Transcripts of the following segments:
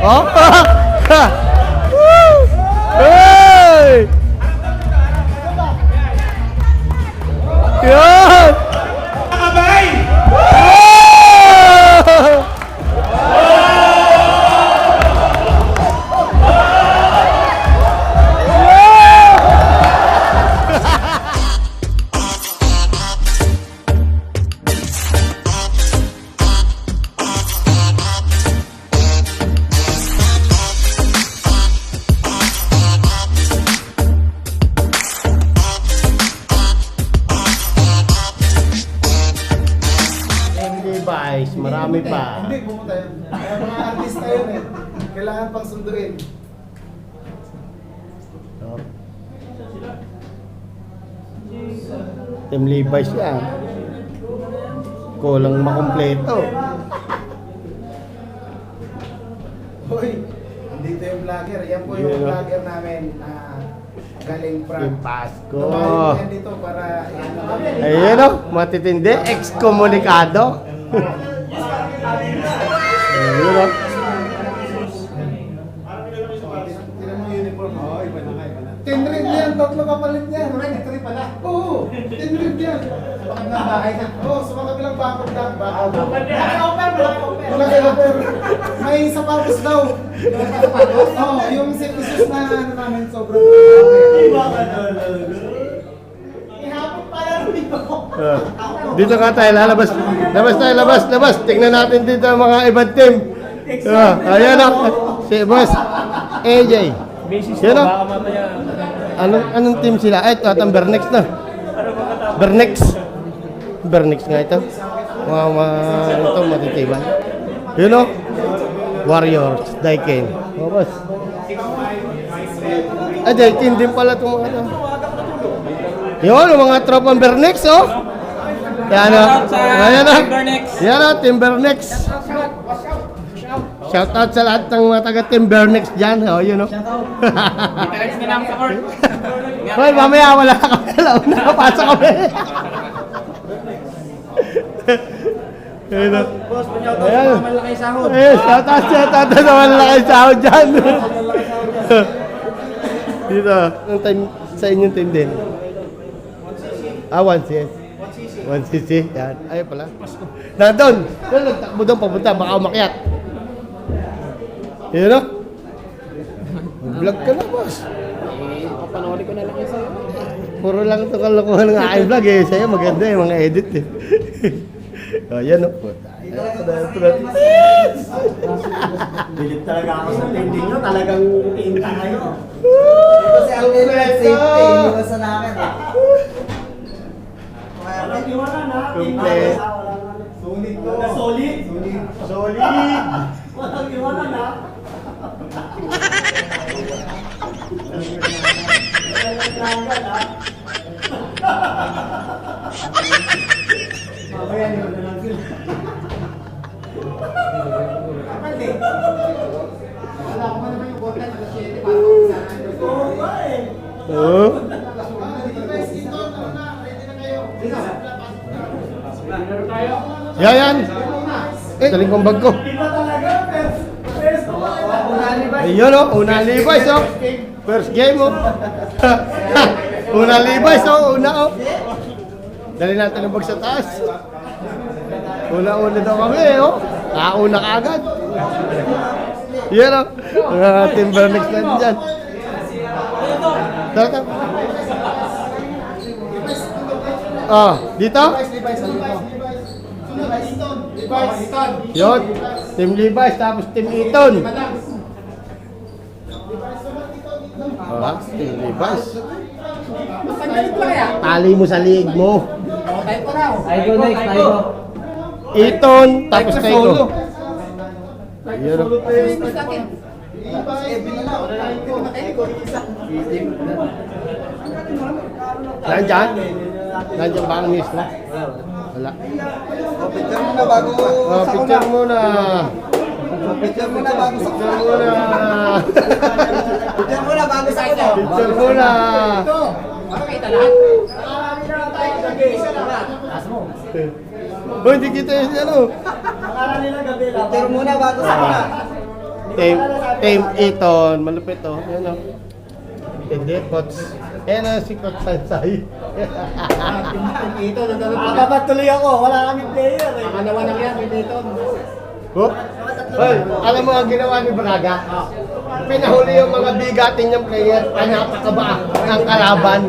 Oh! Hey! Yan! Nakabay! Guys, marami pa. Hindi, pumunta yun. Mga artista yun eh. Kailangan pang sunduin. Oh. Team Levi's yan. Kulang makumpleto. Hoy, dito yung vlogger. Yan po yung vlogger namin na galing from Yung Pasko. Tumayo yan dito para Ayun o, matitindi. Ex-komunikado. Ayun o. Tinan mo yung uniform. Oo, iba na nga, iba na. 10 red yan, tatlo kapalit yan. Red pala. Oo, 10 red yan. Sa kabilang bahay na. Oo, sa mga kabilang bakod lang. Wala kayo offer. May sapatos daw. Oo, yung safety shoes na ano namin sobrang. Ihapon pala dito. Dito ka tayo, lalabas. Labas. Tingnan natin dito ang mga ibang team. Ayan o. Si Boss AJ. Yan o. Anong team sila? Ay, atang Bernex na. Bernex nga ito. Ito matitibay. Yun o. Warriors, Daikin. O, boss. Ay, Daikin din pala itong mga ito. Yun, ang mga tropang Bernex, oh. Yan o. Ayan o. Yan o, Team Bernex. Shoutout sa lahat ng mga taga Team Bernex dyan. O, yun o. Hoy, mamaya wala kami. Nakapasa kami. Ayun o. Ayan. Ayun, shoutout sa malaki sahod dyan. Dito, ang time sa inyong team din. 1cc. 1cc. Yan. Ayun pala. Nandun. Takbo doon papunta. Baka umakyat. Yun o. Vlog ka na, boss. Panoorin ko na lang yun sa'yo. Puro lang ito kalokohan ng aking vlog eh. Sa'yo maganda eh. Mga edit eh. O, yan o. Bilip talaga ako sa tending nyo. Talagang inta kayo. Kasi ang safety, iniwasan namin eh. Walang iwanan ha. Complete. Sulit to. Solid. Solid. Walang iwanan ha. Mamaya niyo na lang sila. Wala ko naman yung content na 7 para mag-isahan. Oo ba eh. Oo. Guys, ito na. Ready na kayo. Yan. Daling kong bag ko. Iba talaga. First ko Ayun o. Una Levi's o. First game o. Una Levi's o. Una o. Dali natin ang bag sa taas. Una-una daw kami eh o. Nakauna ka agad. Yan o. Mga Team Bernex natin dyan. Tara. Dito? Yun. Team Levi's tapos Team Eton. Team Levi's. Tali mo sa liig mo. Tayo next, tayo. Eton tapos tayo. Yun. Nandyan? Nandyan ba ang mismo? Wala. Picture mo na bago. Picture muna. Picture mo na bago sa Picture muna. Picture mo na bago sa ako. Picture muna. Makakita lahat. Oh, hindi kita yung ano. Akala nila gabi lang. Picture mo na bago sa ako. Team Eton. Malupit to. Yan o. Hindi, Coach. Yan o si Coach Sansay. Ito, nagkakabat tuloy ako. Wala kaming player eh. Pangalawa na yan, dito. Oh? Hoy, alam mo ang ginawa ni Braga? Pinahuli yung mga bigatin niyang player, panapakaba ang kalaban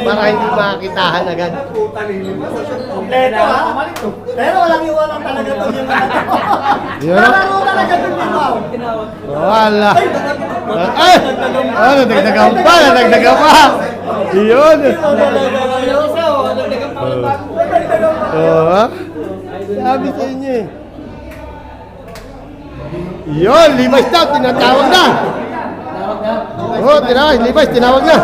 para hindi makakitahan agad. Kompleto ha? Pero walang iwanan talaga to yung Yun. Laro talaga to yung Wala. Ay! Oh, nadagdagan pa, nadagdagan pa. Yun. Oh, sabi sa inyo eh. Yun, Levi's daw, tinatawag na. Oh, Levi's, tinawag na.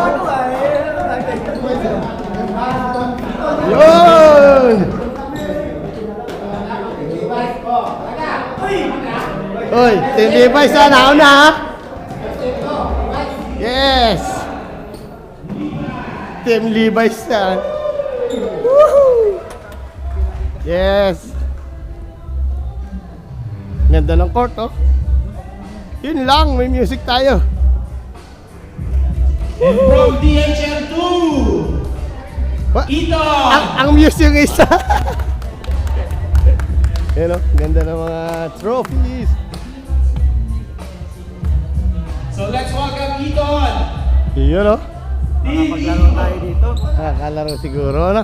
Yun. Hoy, Team Levi's na, nauna ha. Yes. Team Levi's na. Woohoo. Yes. Ganda ng court, oh. Yun lang, may music tayo. And from DHL2, Ito! Ang music yung isa. Yun, oh. Ganda ng mga trophies. So let's welcome Eton! Yun, oh. Maglaro tayo dito. Kalaro siguro, no?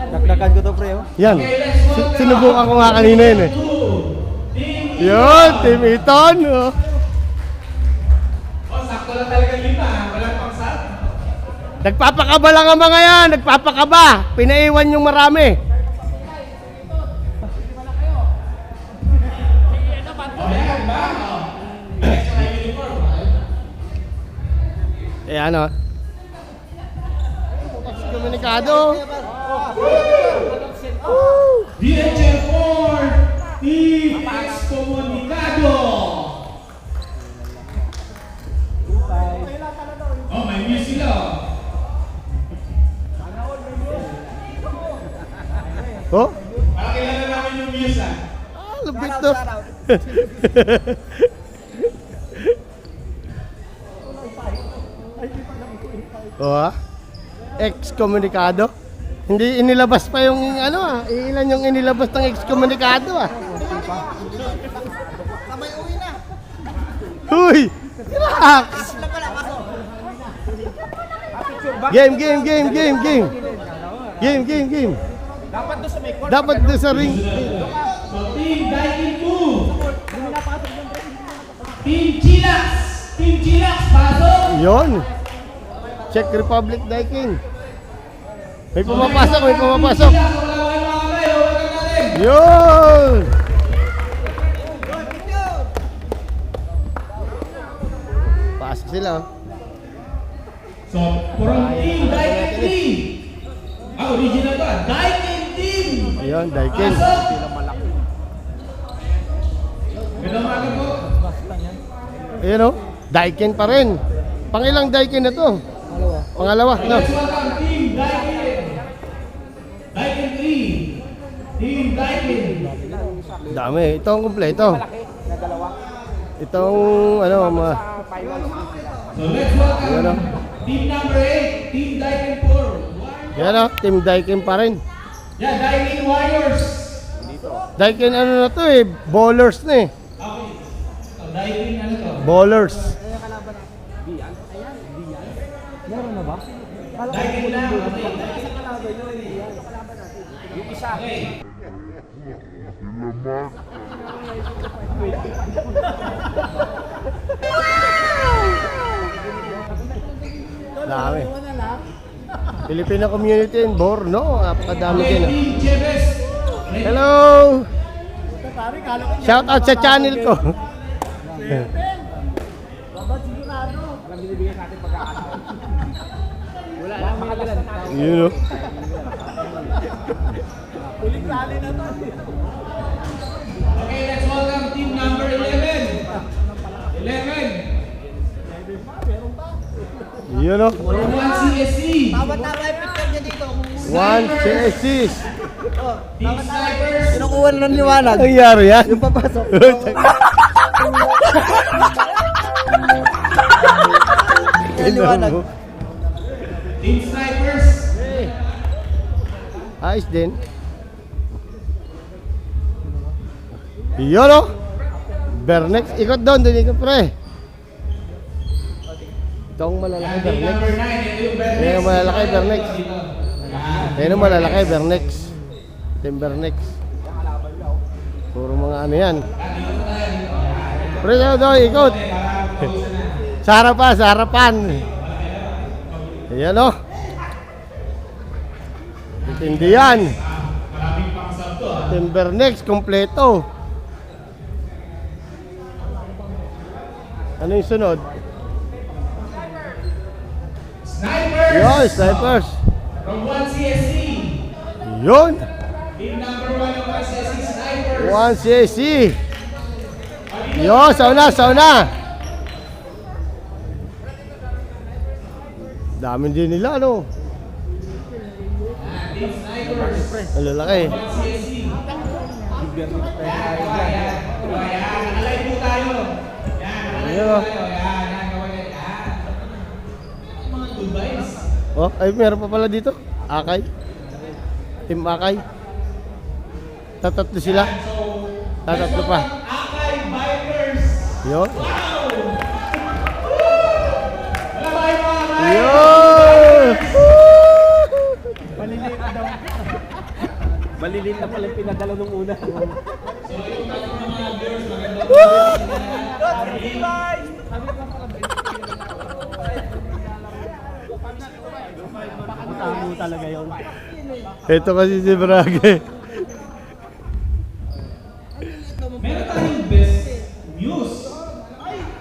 Dakdakan ko to pre oh. Yan. Sinubukan ko nga kanina yun eh. Yun, Team Eton. Oh. Oh, sakto lang talaga lima. Walang pangsat. Nagpapakaba lang ang mga yan. Nagpapakaba. Pinaiwan yung marami. Eh ano? Komunikado. DHL4, Team Excomunicado! Oh, may news sila. Oh? Para kilala namin yung news ah. Lupit to. Oh, ah? Ex-komunikado? Hindi inilabas pa yung ano ah. Ilan yung inilabas ng ex-komunikado ah. Huy! Relax! Game. Game. Dapat doon sa ring. So, Team Daikin 2. Team Chilax, pasok! Yon. Czech Republic Daikin. May pumapasok. Chilax, wala kayo mga kamay. Huwag natin. Yon. Pasok sila. Oh. So, from Team Daikin Team. Original to ah. Daikin Team. Ayun, Daikin. Pasok! Ganda umaga po. Ayun oh. Daikin pa rin. Pangilang Daikin na to? Pangalawa. No. Let's welcome Team Daikin. Daikin 3. Team Daikin. Dami. Ito ang kumpleto. Itong ano, mga... So let's welcome Ayun oh. Team number 8, Team Daikin 4. Yan oh, Team Daikin pa rin. Yeah, Daikin Warriors. Daikin ano na to eh, bowlers na eh. Okay. So Daikin ano to? Bowlers. Daikin lang. Okay. Dami. Filipino community in Borno. Napakadami Okay, din. Oh. Team Jebes. Hello! Shout out sa channel ko. Yun o. Okay, let's welcome team number 11. 11. Yun o. From 1 CSC. One CSCs. Team Snipers. kukuha ng liwanag. Ang nangyari yan? Yung papasok. Yung liwanag. Team Snipers. Ayos din. Yun o. Bernex. Ikot doon. Doon ikot pre. Itong malalaki Team Bernex. number 9, ito yung Bernex. Yan ang malalaki Bernex. Yan. Yan ang malalaki Bernex. Team Bernex. Puro mga ano yan. Pre doon ikot. Sa harapan. Sa harapan. Ayan o. Hindi yan. Maraming pakasab to ah. Team Bernex, kompleto. Ano yung sunod? Snipers. Yun, snipers. From 1 CSC. Yun. Team number 1 ng 1 CSC Snipers. 1 CSC. Yun, sauna, sauna. Dami din nila, ano? Team Snipers. Ang lalaki. 1 CSC. Ayan. Alay po tayo. Yan. Alay Ayan, po oh. tayo. Yan. Gawin yan. Mga good vibes. Oh, ay meron pa pala dito. Akay. Team Akay. Tatatlo sila. So, Tatatlo pa. Akay Bikers. Yun. Wow! Wala ba yung mga Akay? Yun. Maliliit na pala yung pinadala nung una. So, yung mga viewers, magandang Tamo talaga yun. Ito kasi si Brage. meron tayong best news.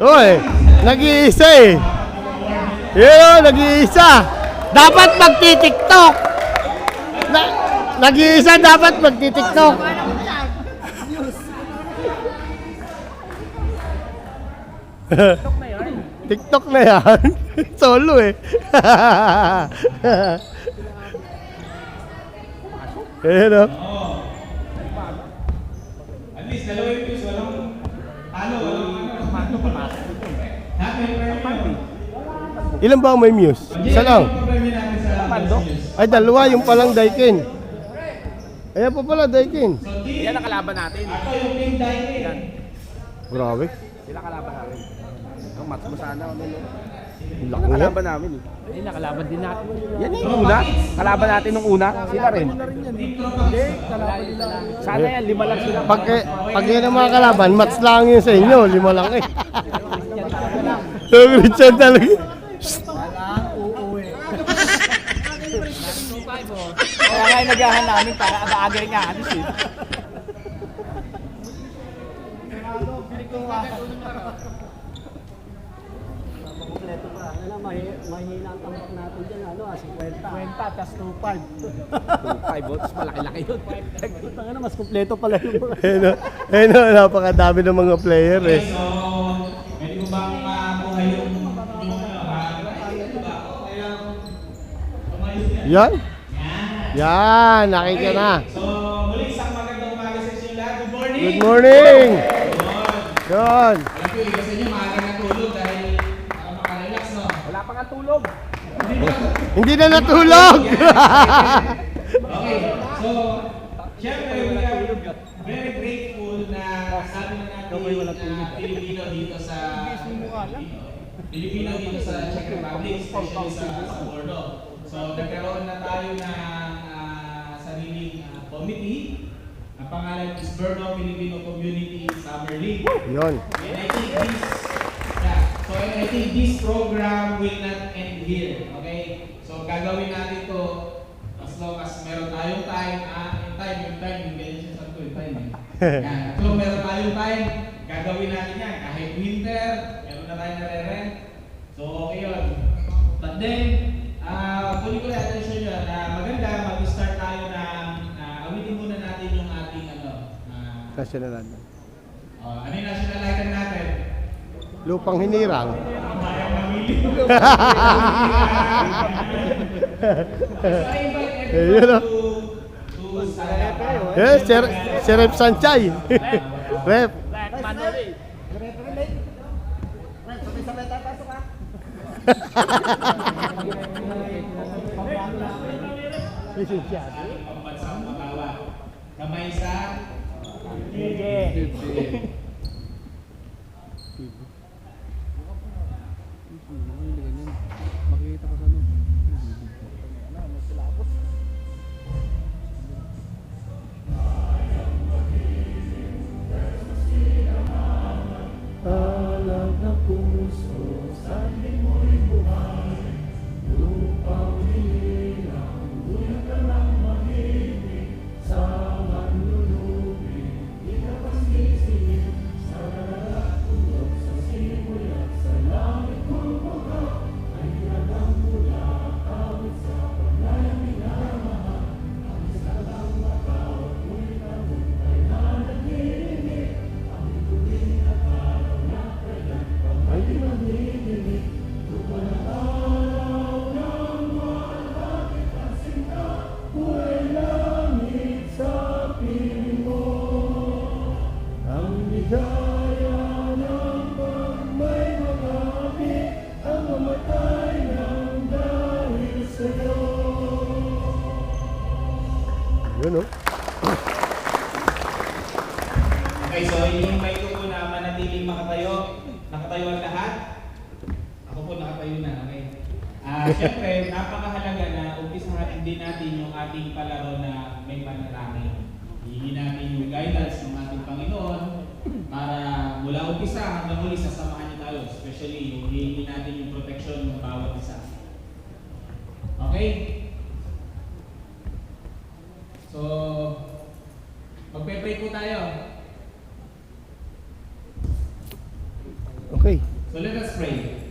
Oy, nag-iisa eh. Yun, nag-iisa. Dapat magti-TikTok. Nag-iisa dapat magti-TikTok. TikTok na yan. Solo eh. Ayan o. At least, dalawa yung views. Walang talo. Walang happy birthday. Ilan ba ang may muse? Isa lang. Mando? Ay, dalawa. Yung palang Daikin. Ayan pa pala, Daikin. Yan ang kalaban natin. Ako yung team Daikin. Grabe. Sila kalaban namin. Ang match mo sana. Laki niya. Kalaban namin eh. Ay, nakalaban din natin. Yan yung una. Kalaban natin nung una. Sila rin. Hindi, kalaban nila. Sana yan, 5 lang sila. Pag yan ang mga kalaban, match lang yun sa inyo. 5 lang eh. Yung Richard talaga. Kaya nga yung nagahan namin para aga-aga nga alis eh. Kompleto pa. Ano, mahina ang tambak natin dyan. Ano, 50. 50, tas 2.5. 2.5, tapos malaki-laki yun. Ano, mas kompleto pala yung mga. Ayun o, napakadami ng mga player eh. So, pwede ko bang makuha yung ito ba? Kaya, tumayos yan. Yan? Yan, nakita na. So, muli isang magandang umaga sa inyo lahat. Good morning! Good morning! Yun. Yun. Alam ko, iba sa inyo, maaga na tulog dahil makarelax, no? Wala pa nga tulog. Hindi na natulog! Okay, so, syempre, we are very grateful na sabi na natin Pilipino dito sa Czech Republic, especially sa Bordeaux. So, nagkaroon na tayo ng sariling committee. Ang pangalan is Bordeaux Filipino Community Summer League. Yun. And I think this program will not end here. Okay? So, gagawin natin to as long as meron tayong time. Yung ganyan siya sa yung time. Yan. So, meron tayong time. Gagawin natin yan. Kahit winter, meron na tayo nare-rent. So, okay yun. But then, kunin ko na attention nyo na maganda mag-start tayo na awitin muna natin yung ating National ano? ano yung national item natin? Lupang hinirang. Bayang mamili. So I invite Ayun, everyone oh. to Yes, si Rep Sanchay. Rep. Pambansang Makawa. Kamay sa Yun, oh. Okay, so hinihintay ko po na manatiling makatayo. Nakatayo ang lahat. Ako po nakatayo na, okay? Siyempre, napakahalaga na umpisahan din natin yung ating palaro na may panalangin. Hihingi natin yung guidance ng ating Panginoon para mula umpisa hanggang huli sasamahan niyo tayo. Especially yung hihingi natin yung protection ng bawat isa. Okay? So, magpe-pray po tayo. Okay. So let us pray.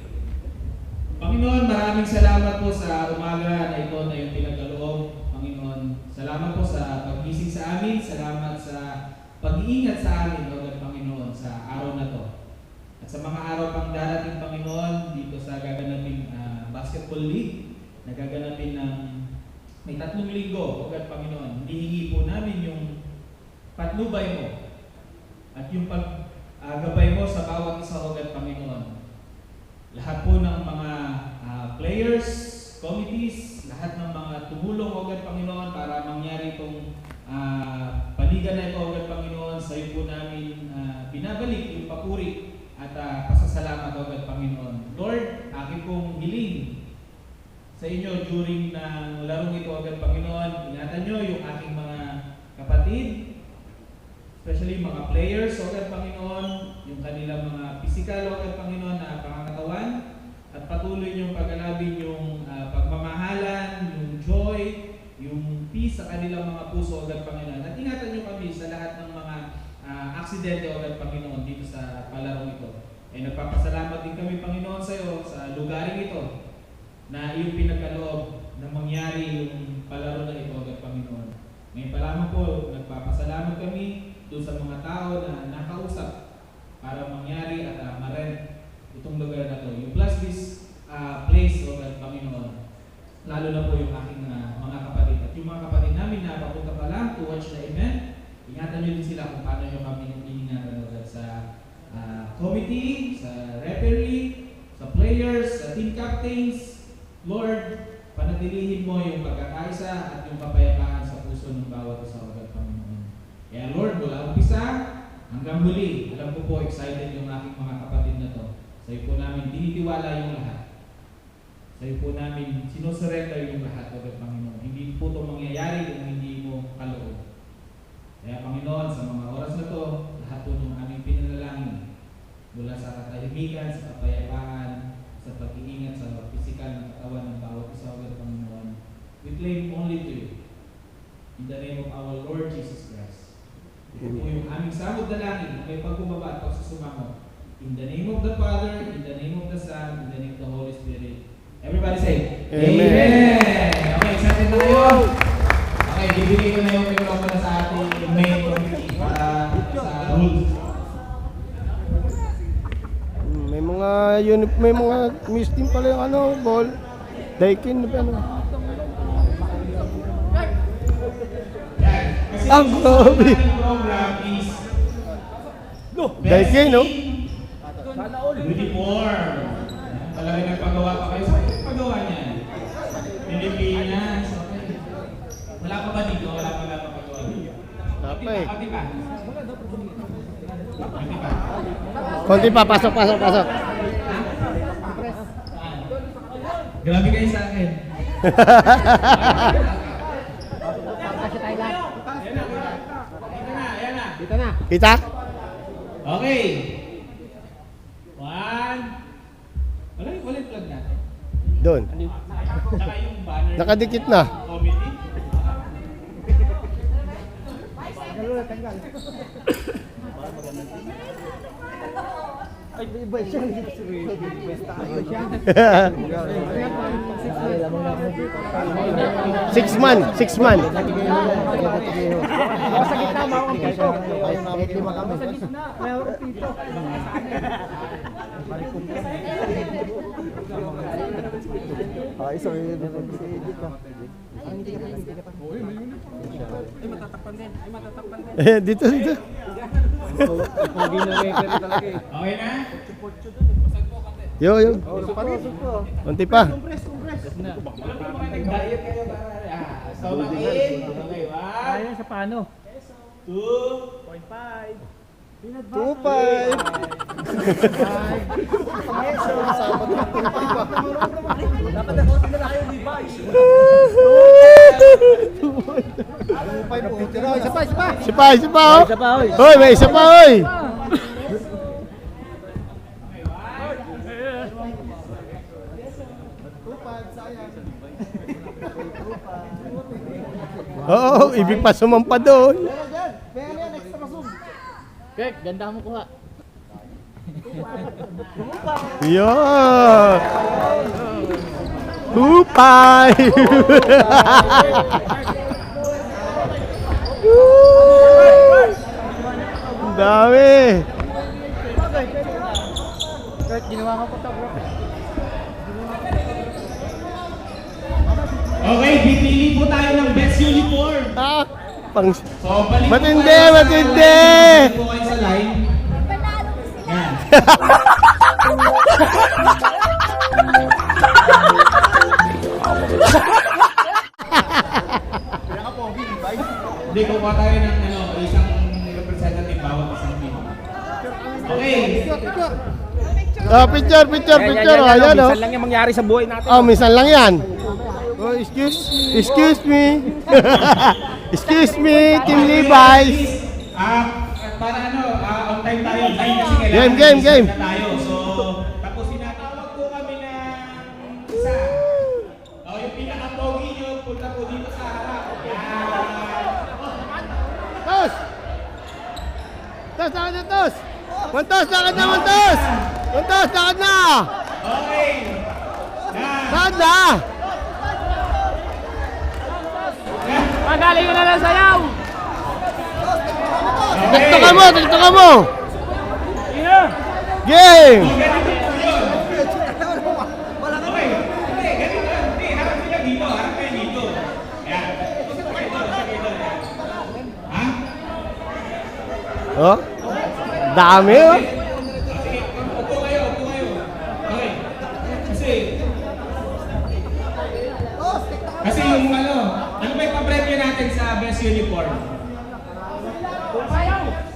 Panginoon, maraming salamat po sa umaga na ito na yung pinagkaloob. Panginoon, salamat po sa paggising sa amin. Salamat sa pag-iingat sa amin, Lord Panginoon, sa araw na to. At sa mga araw pang darating, Panginoon, dito sa gaganapin basketball league, na gaganapin ng may 3 linggo, Lord Panginoon. Hinihingi po namin yung patnubay mo at yung paggabay mo sa bawat isa, Lord Panginoon. Lahat po ng mga players, committees, lahat ng mga tumulong, Lord Panginoon, para mangyari itong paligan na ito, Lord Panginoon. Sa iyo po namin binabalik yung papuri at pasasalamat, Lord Panginoon. Lord, aking pong hiling sa inyo during ng larong ito, Lord Panginoon. Ingatan nyo yung aking mga kapatid, especially mga players, Lord Panginoon, yung kanilang mga physical, Lord Panginoon, na pangangatawan, at patuloy niyong pag-alabin yung pagmamahalan, yung joy, yung peace sa kanilang mga puso, Lord Panginoon. At ingatan niyo kami sa lahat ng mga aksidente, Lord Panginoon, dito sa palarong ito. Nagpapasalamat din kami, Panginoon, sa iyo sa lugaring ito na iyong pinagkaloob na mangyari yung palaro na ito, Lord Panginoon. Ngayon pa lamang po, nagpapasalamat kami doon sa mga tao na nakausap para mangyari at ma-rent itong lugar na ito. You bless this place, Lord Panginoon. Lalo na po yung aking mga kapatid. At yung mga kapatid namin na papunta pa lang to watch the event, ingatan nyo din sila kung paano nyo kami iningatan, Lord, sa committee, sa referee, sa players, sa team captains. Lord, panatilihin mo yung pagkakaisa at yung kapayapaan sa puso ng bawat isa, Lord Panginoon. Kaya Lord, mula umpisa hanggang huli, alam ko po excited yung aking mga kapatid na to. Sa iyo po namin tinitiwala yung lahat. Sa iyo po namin sinusurrender yung lahat, Lord Panginoon. Hindi po ito mangyayari kung hindi mo kaloob. Kaya Panginoon, sa mga oras na to, lahat po ng aming pinanalangin mula sa katahimikan, sa kapayapaan, sa pag-iingat sa physical na katawan ng bawat isa, Lord Panginoon. We claim only to you. In the name of our Lord Jesus Christ. Ito po yung aming samod na langit na may pagbubaba at pagsusumamo. In the name of the Father, in the name of the Son, in the name of the Holy Spirit. Everybody say, Amen. Okay, excited na kayo? Okay, bibigay ko na yung microphone na sa ating main committee para sa rules. May mga miss team pala yung ball. Daikin, ano. Yan. Ang grabe. program is Dahil kayo, no? uniform. Talaga nagpagawa pa kayo. Saan kayo pagawa niyan? Pilipinas. Okay. Wala pa ba dito? Wala pa napapagawa dito? Apa eh. Pati pa. Pati pa. Konti pa, pasok. Grabe kayo sa akin. Ayan na. Kita? Okay. One. Wala yung plug natin. Doon. Tsaka yung banner. Nakadikit na. Committee. Six man. Dito. Okay na? Yo. Konti pa. Nag-diet kayo para. Stomach in. Okay, one. Sa paano? 2.5. 2.5. Isa pa, oh. Hoy, may isa pa, hoy. Oo, ibig pa sumampa doon. Kek, ganda mo kuha. Yan. 2.5. Ang dami. Kek, ginawa ko photography. Okay, pipili po tayo ng best uniform. Pang... So, balik Matindi, po matindi. po kayo sa line. Yan. Hindi, kukuha tayo ng isang representative bawat isang team. Okay. Picture. Ayan, oh. Minsan lang yung mangyari sa buhay natin. Minsan lang yan. Oh, excuse me. Excuse me, Team Levi's. Para on time tayo. Kasi kailangan Game. na tayo. So, tapos sinatawag po kami ng isa. Yung pinaka-pogi nyo, punta po dito sa harap. Tos! Lakad na, Tos! Mantos, lakad na! Okay. Yan. Lakad na! Magaling ka na lang sayaw! Tiktokan mo! Game! Okay. Hindi, ganito. Hindi, harap sila dito. Harap kayo dito. Yan. Ha? Oh? Dami, oh. Sige, upo kayo. Okay. Kasi yung ano ba yung pa-preview natin sa best uniform?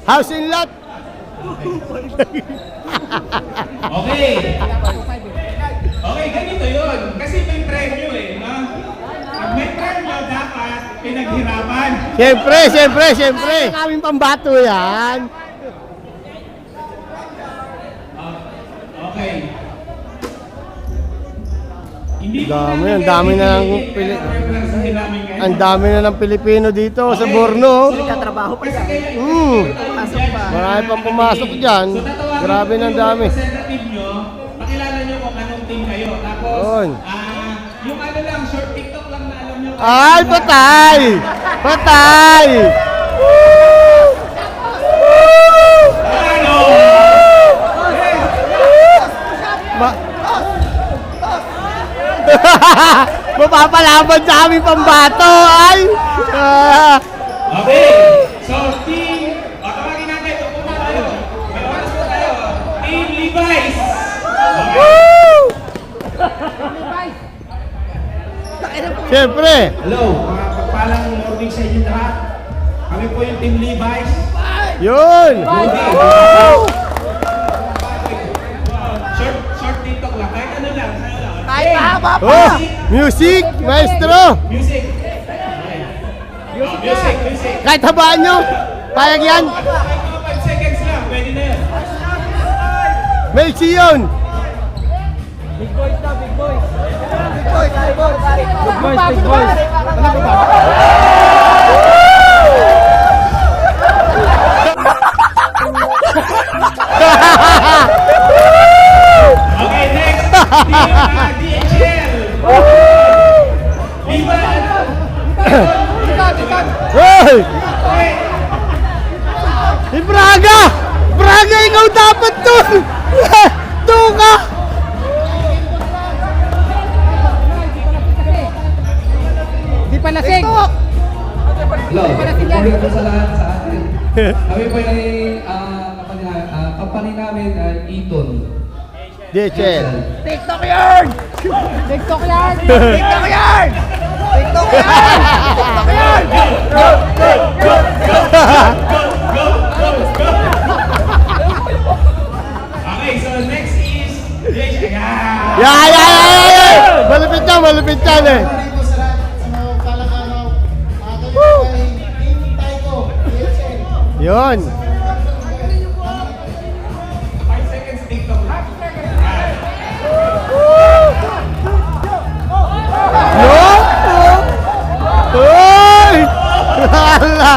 House in lot! Okay. Okay, ganito yun. Kasi may premyo no? Pag may premyo, dapat pinaghirapan. Siyempre! Kaming pambato yan. Okay. Hindi Ang dami na ng Ang dami na ng Pilipino dito sa Borno. Katrabaho pa siya. Pasok pa. Marami pang pumasok dyan. Grabe ng dami. Representative nyo, pakilala nyo kung anong team kayo. Tapos, Yun. yung ano lang, short TikTok lang na alam nyo. Ay, patay! Ano? Mapapalaban sa aming pambato, ay! Okay. So, team, tawagin natin. Upo na tayo. May oras po tayo. Team Levi's. Okay. Siyempre. Hello, mga pagpalang morning sa inyo lahat. Kami po yung Team Levi's. Yun. Short TikTok lang. Kahit ano lang. Kahit mahaba pa. Oh, music, maestro. Music. Music. Kahit habaan nyo. Payag yan. Kahit mga 5 seconds lang. Pwede na yan. May yun. Big boys na, big boys. Big boys, big boys. Big boys, big boys. Okay, next. Team DHL. Levi's. Hoy! Okay. Si Braga! Braga, ikaw dapat to! Doon ka! Di pa lasing. Hello, morning po sa lahat sa atin. Kami po ay company namin, Eton. DHL. TikTok yarn! TikTok yarn! TikTok yarn! TikTok yarn! TikTok yarn! Okay, so next is DHL. Malupit yan eh. Dito sa lahat, sa mga palakaraw. Kami ay Team Taiko, DHL. Yun. 5 seconds TikTok lang. Yun. Hoy! Hala.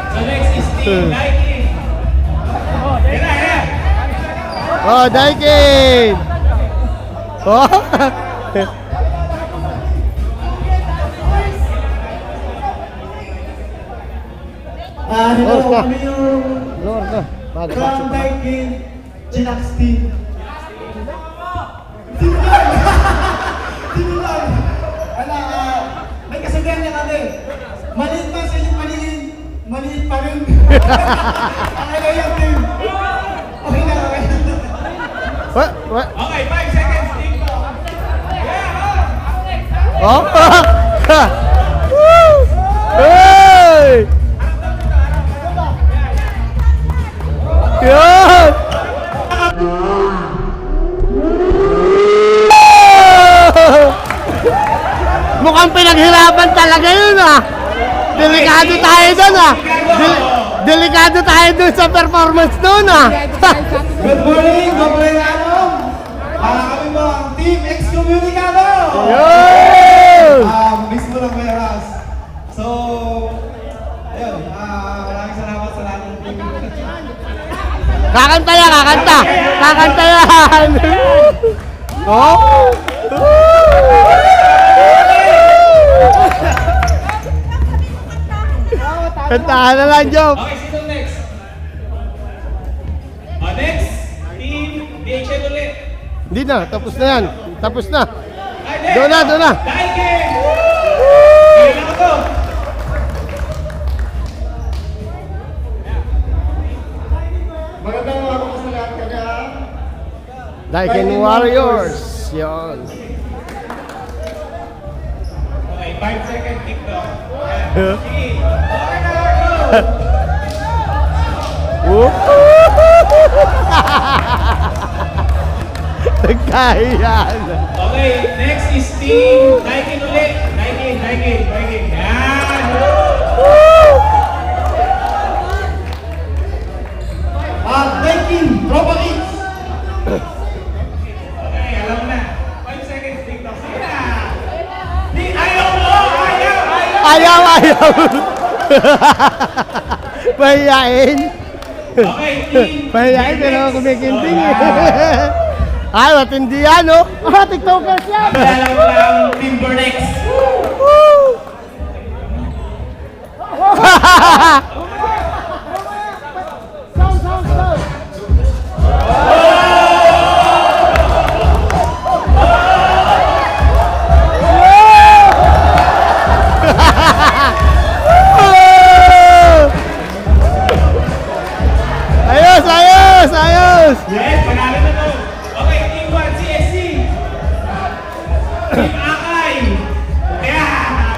So next is Team Nike. Yan. Oh, Daikin. Oh. Hello, Lord ka. kami yung Lord ka. Crown Daikin Ginax Team. Tinulang! Wala, may kasabihan niya kami. Maliit pa sa inyong paningin, maliit pa rin. Okay na yung team. Okay na. What? Okay, 5 seconds TikTok. Oh? Woo! Hey! Yun! Mukhang pinaghirapan talaga yun ah. Delikado tayo doon ah. Delikado tayo doon sa performance doon ah. Good morning, Gobernador. Kami mo ang Team Excommunicado. Yun! Mismo ng Meras. So, ayun, maraming salamat sa lahat ng team. Kakanta yan, kakanta! Kakanta yan! Oh! Kantahan na lang, Job! Okay, sino next? Next, Team DHL ulit. Hindi na, tapos na yan. Tapos na. Ay, next. Doon na. Daikin! Okay na ako. Magandang mga po sa lahat kanya. Daikin Warriors. Yun. Okay, 5 second TikTok. Yan. Sige. Okay na ako. Whoop! Nagkahiyan. Okay, next is Team Daikin ulit. Daikin. Yan. Daikin, Tropa Kids. Okay, alam mo na. 5 seconds TikTok. Sige na. Ayaw mo! Ayaw! Pahiyain. Okay, Team Pahiyain pero Next. kumikinding. Oh, Ay, matindi yan, no? Ah, TikTokers yan! Ang dalaw lang Timbernex. Ayos! Yes, panalo na to. Okay, Team 1, CSC. Team Akay. Yeah!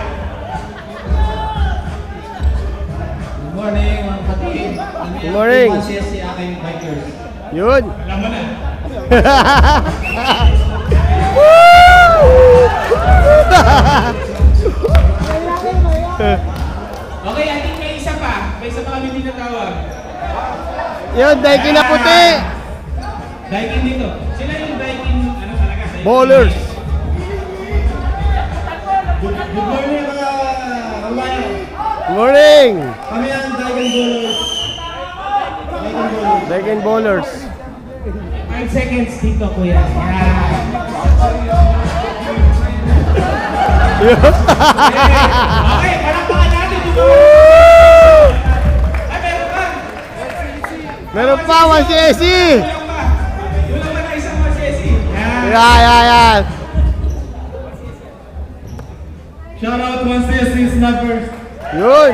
Good morning, mga kapatid. Good morning. Si aking bikers. Yun. Alam mo na. Okay, I think may isa pa. May isa pa kami tinatawag. Yun, Daikin na puti. Daikin dito. Sila yung Daikin, ano talaga? Daikin. Bowlers. Good morning mga kabayan. Good morning. Kami ang Dragon Bowlers. Dragon Bowlers. Daikin Bowlers. 5 seconds dito, kuya. Yeah. Okay, palakpakan natin. Ay, meron pa. Meron pa, 1 CSC. Kulang pa na isang masesi. Yeah. Yan. Shout out 1CSC Snappers. Yun.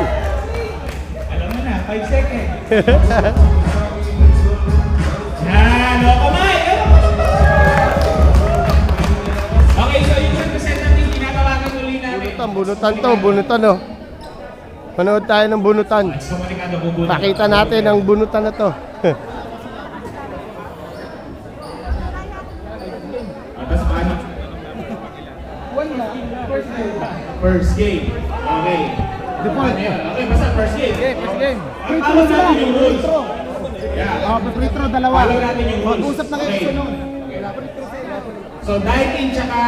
Alam mo na, 5 seconds. Yan, loko Mike. Okay, so yung representative, ginagawagan uli namin. Bunutan to, bunutan oh. Manood tayo ng bunutan. So, malikado bubunod. Pakita natin ang bunutan na to. Tapos paano? First game. Okay. Paano yun? Okay, basta first game. First game. Follow natin yung rules. Yeah. Free throw, dalawa. Follow natin yung rules. Mag-usap na kayo sa nung. So, Daikin tsaka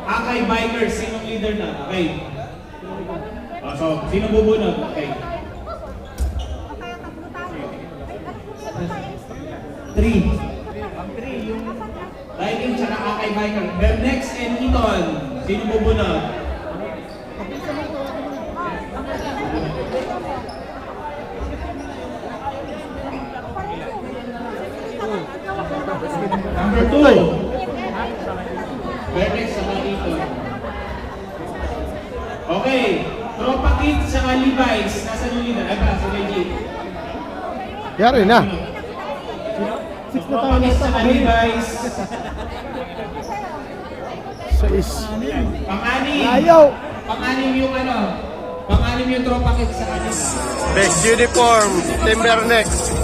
Akay Bikers, sinong leader na? Okay. So, sino bubunod? Okay. 3. Daikin tsaka Akay Bikers. Bernex and Eton, sino bubunod? Number 2. Bernex tsaka Eton. Okay. Tropa Kids tsaka Levi's. Nasaan yung leader? Ay ba, si Legit. Yari na. Tropa Kids tsaka Levi's. 6. Pang-anim. Ayaw. Pang-anim yung ano. Pang-anim yung Tropa Kids tsaka Levi's. Best uniform, Timbernex.